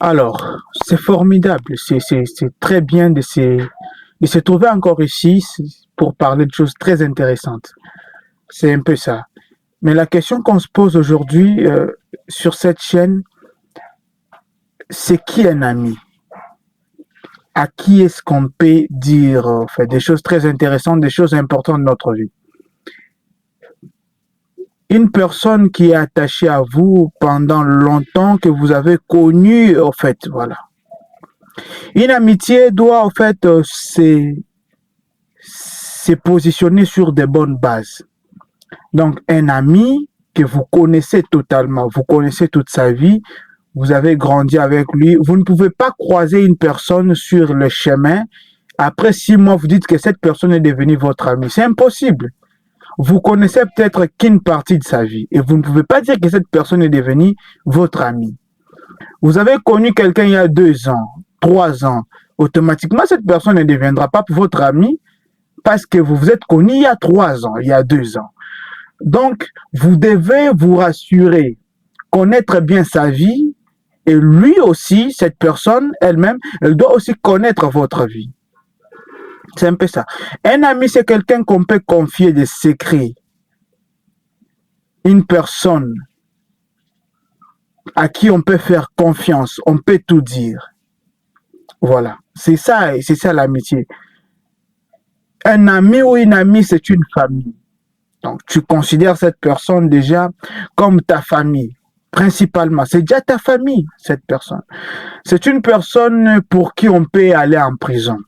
Alors, c'est formidable, c'est très bien de se trouver encore ici pour parler de choses très intéressantes. C'est un peu ça. Mais la question qu'on se pose aujourd'hui sur cette chaîne, c'est qui un ami? À qui est-ce qu'on peut dire des choses très intéressantes, des choses importantes de notre vie? Une personne qui est attachée à vous pendant longtemps, que vous avez connu, voilà. Une amitié doit, se positionner sur des bonnes bases. Donc, un ami que vous connaissez totalement, vous connaissez toute sa vie, vous avez grandi avec lui, vous ne pouvez pas croiser une personne sur le chemin. Après 6 mois, vous dites que cette personne est devenue votre ami. C'est impossible. Vous connaissez peut-être qu'une partie de sa vie et vous ne pouvez pas dire que cette personne est devenue votre ami. Vous avez connu quelqu'un il y a 2 ans, 3 ans, automatiquement cette personne ne deviendra pas votre ami parce que vous vous êtes connu il y a 3 ans, il y a 2 ans. Donc, vous devez vous rassurer, connaître bien sa vie et lui aussi, cette personne elle-même, elle doit aussi connaître votre vie. C'est un peu ça. Un ami, c'est quelqu'un qu'on peut confier des secrets. Une personne à qui on peut faire confiance, on peut tout dire. Voilà, c'est ça l'amitié. Un ami ou une amie, c'est une famille. Donc, tu considères cette personne déjà comme ta famille, principalement. C'est déjà ta famille, cette personne. C'est une personne pour qui on peut aller en prison.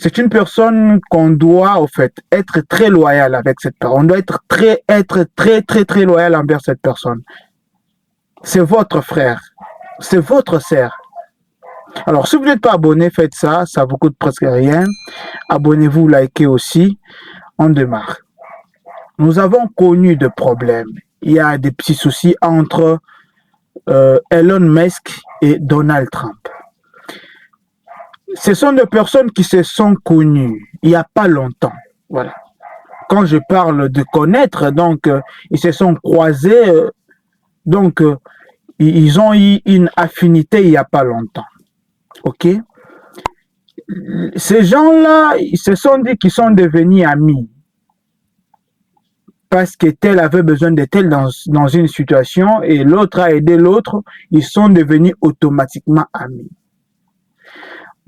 C'est une personne qu'on doit, être très loyal avec cette personne. On doit être très loyal envers cette personne. C'est votre frère. C'est votre sœur. Alors, si vous n'êtes pas abonné, faites ça. Ça vous coûte presque rien. Abonnez-vous, likez aussi. On démarre. Nous avons connu des problèmes. Il y a des petits soucis entre Elon Musk et Donald Trump. Ce sont des personnes qui se sont connues il n'y a pas longtemps. Voilà. Quand je parle de connaître, donc, ils se sont croisés, donc, ils ont eu une affinité il n'y a pas longtemps. OK? Ces gens-là, ils se sont dit qu'ils sont devenus amis parce que tel avait besoin de tel dans une situation et l'autre a aidé l'autre, ils sont devenus automatiquement amis.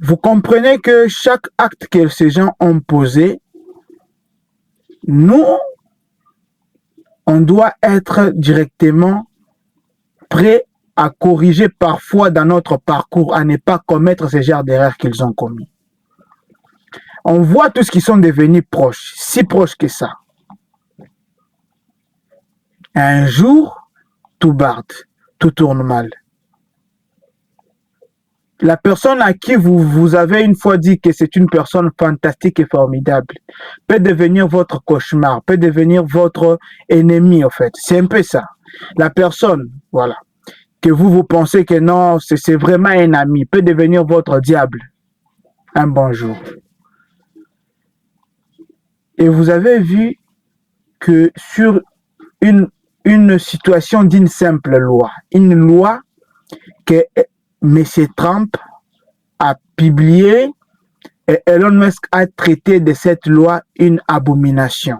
Vous comprenez que chaque acte que ces gens ont posé, nous, on doit être directement prêt à corriger parfois dans notre parcours, à ne pas commettre ce genre d'erreurs qu'ils ont commis. On voit tous qu'ils sont devenus proches, si proches que ça. Un jour, tout barde, tout tourne mal. La personne à qui vous avez une fois dit que c'est une personne fantastique et formidable peut devenir votre cauchemar, peut devenir votre ennemi, C'est un peu ça. La personne, voilà, que vous pensez que non, c'est vraiment un ami, peut devenir votre diable un bon jour. Et vous avez vu que sur une situation d'une simple loi, une loi que M. Trump a publiée et Elon Musk a traité de cette loi une abomination.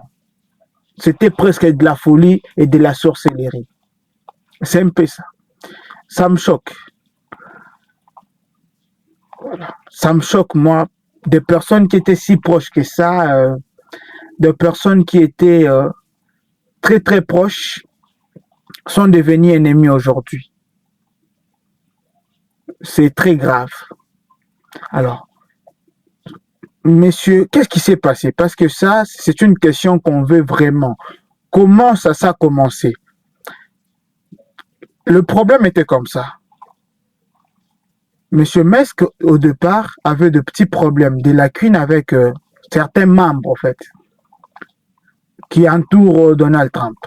C'était presque de la folie et de la sorcellerie. C'est un peu ça. Ça me choque. Voilà. Ça me choque, moi, des personnes qui étaient si proches que ça, des personnes qui étaient très proches, sont devenues ennemis aujourd'hui. C'est très grave. Alors, messieurs, qu'est-ce qui s'est passé? Parce que ça, c'est une question qu'on veut vraiment. Comment ça a commencé? Le problème était comme ça. Monsieur Musk, au départ, avait de petits problèmes, des lacunes avec certains membres, qui entourent Donald Trump.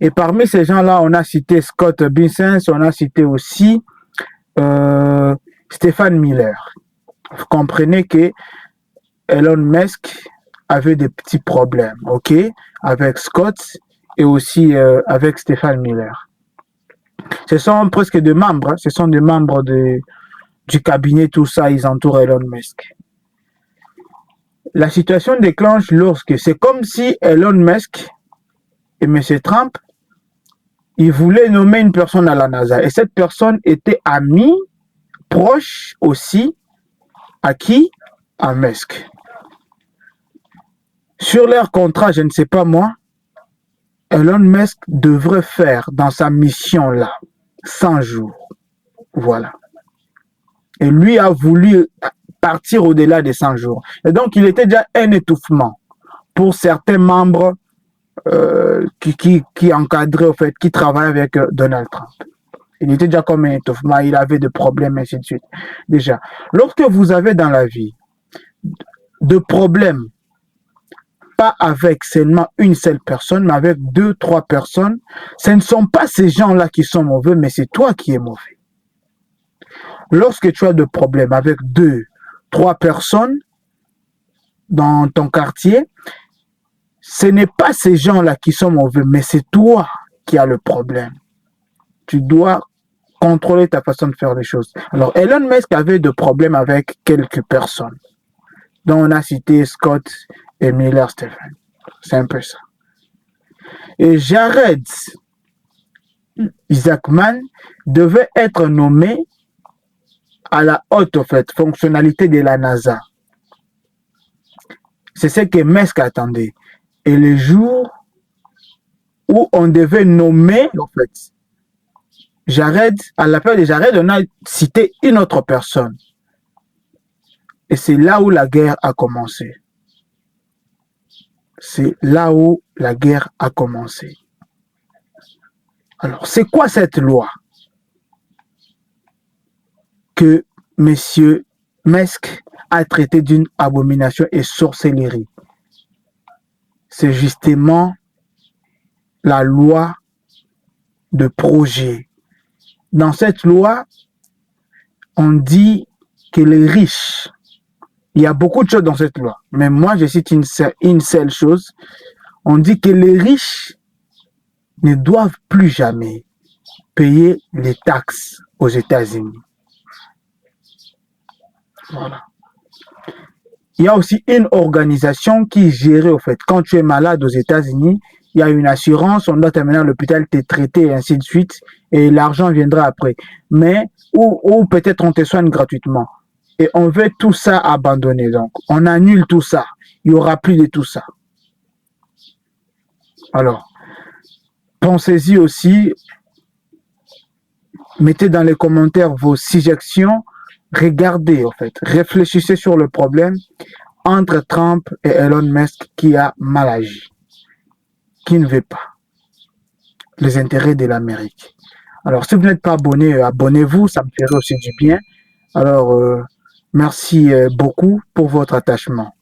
Et parmi ces gens-là, on a cité Scott Bessent, on a cité aussi Stephen Miller. Vous comprenez que Elon Musk avait des petits problèmes, ok, avec Scott et aussi avec Stephen Miller. Ce sont presque des membres, hein, ce sont des membres du cabinet, tout ça, ils entourent Elon Musk. La situation déclenche lorsque c'est comme si Elon Musk et M. Trump, ils voulaient nommer une personne à la NASA. Et cette personne était amie, proche aussi, à qui? À Musk. Sur leur contrat, je ne sais pas moi, Elon Musk devrait faire dans sa mission là 100 jours. Voilà. Et lui a voulu partir au-delà des 100 jours. Et donc, il était déjà un étouffement pour certains membres qui encadraient, au fait, qui travaillaient avec Donald Trump. Il était déjà comme un étouffement, il avait des problèmes, ainsi de suite. Déjà, lorsque vous avez dans la vie de problèmes, pas avec seulement une seule personne, mais avec 2, 3 personnes, ce ne sont pas ces gens-là qui sont mauvais, mais c'est toi qui es mauvais. Lorsque tu as des problèmes avec 2, 3 personnes dans ton quartier, ce n'est pas ces gens-là qui sont mauvais, mais c'est toi qui as le problème. Tu dois contrôler ta façon de faire les choses. Alors, Elon Musk avait des problèmes avec quelques personnes, dont on a cité Scott et Miller Stephen. C'est un peu ça. Et Jared Isaacman devait être nommé à la haute, en fait, fonctionnalité de la NASA. C'est ce que Musk attendait. Et le jour où on devait nommer, en fait, Jared, à la place de Jared, on a cité une autre personne. Et c'est là où la guerre a commencé. C'est là où la guerre a commencé. Alors, c'est quoi cette loi que M. Musk a traité d'une abomination et sorcellerie? C'est justement la loi de projet. Dans cette loi, on dit que les riches, il y a beaucoup de choses dans cette loi, mais moi je cite une seule chose, on dit que les riches ne doivent plus jamais payer les taxes aux États-Unis. Voilà. Il y a aussi une organisation qui gère, au fait, quand tu es malade aux États-Unis, il y a une assurance, on doit t'amener à l'hôpital, t'es traité, et ainsi de suite, et l'argent viendra après. Mais, ou peut-être on te soigne gratuitement. Et on veut tout ça abandonner, donc on annule tout ça. Il n'y aura plus de tout ça. Alors, pensez-y aussi, mettez dans les commentaires vos suggestions, regardez, en fait, réfléchissez sur le problème entre Trump et Elon Musk qui a mal agi, qui ne veut pas les intérêts de l'Amérique. Alors, si vous n'êtes pas abonné, abonnez-vous, ça me ferait aussi du bien. Alors, merci beaucoup pour votre attachement.